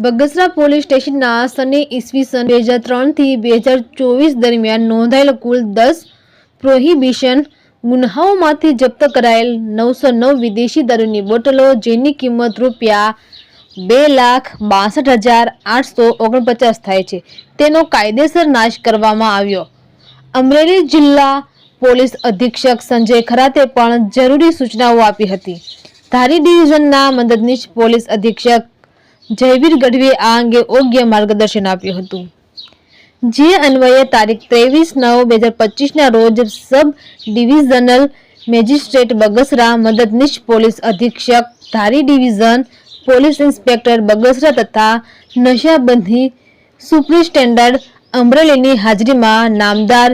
Bagasara police સ્ટેશનના સને ઈસવીસન 2003 થી 2024 દરમિયાન નોંધાયેલ કુલ 10 પ્રોહિબિશન ગુન્હાઓમાંથી જપ્ત કરાયેલ 909 વિદેશી દારૂની બોટલો, જેની કિંમત રૂપિયા 2,62,849 થાય છે, તેનો કાયદેસર નાશ કરવામાં આવ્યો. અમરેલી જિલ્લા પોલીસ અધિક્ષક સંજય ખરાતે પણ જરૂરી સૂચનાઓ આપી હતી. ધારી ડિવિઝનના મદદનીશ પોલીસ અધિક્ષક જયવીર ગઢવીએ આ અંગે યોગ્ય માર્ગદર્શન આપ્યું હતું. જે અન્વયે તારીખ 23/9/2025 રોજ સબ ડિવિઝનલ મેજિસ્ટ્રેટ બગસરા, મદદનીશ પોલીસ અધિક્ષક Dhari division, police inspector Bagasara તથા નશાબંધી સુપ્રિન્ટેન્ડન્ટ અમરેલીની હાજરીમાં નામદાર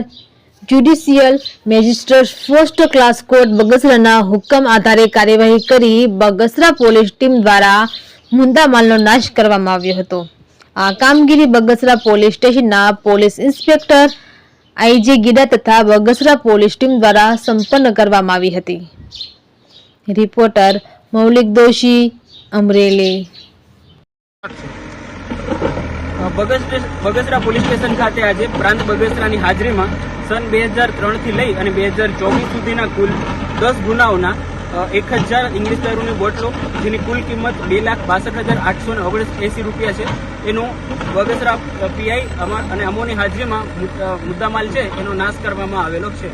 judicial magistrate first class court બગસરાના હુકમ આધારે કાર્યવાહી કરી બગસરા પોલીસ ટીમ દ્વારા મુદ્દામાલનો નાશ કરવામાં આવ્યો હતો. આ કામગીરી બગસરા પોલીસ સ્ટેશનના પોલીસ ઇન્સ્પેક્ટર આઈજે ગીડા તથા બગસરા પોલીસ ટીમ દ્વારા સંપન્ન કરવામાં આવી હતી. રિપોર્ટર મૌલિક દોશી, અમરેલી. બગસરા પોલીસ સ્ટેશન ખાતે આજે પ્રાંત બગસરાની હાજરીમાં સન 2003 થી લઈ અને 2024 સુધીના કુલ 10 ગુનાઓના 1000 ઇંગ્લિશ દારૂની બોટલો, જેની કુલ કિંમત 2,62,879 રૂપિયા છે, એનો બગસરા પીઆઈ અને અમોની હાજરીમાં મુદ્દામાલ છે એનો નાશ કરવામાં આવેલો છે.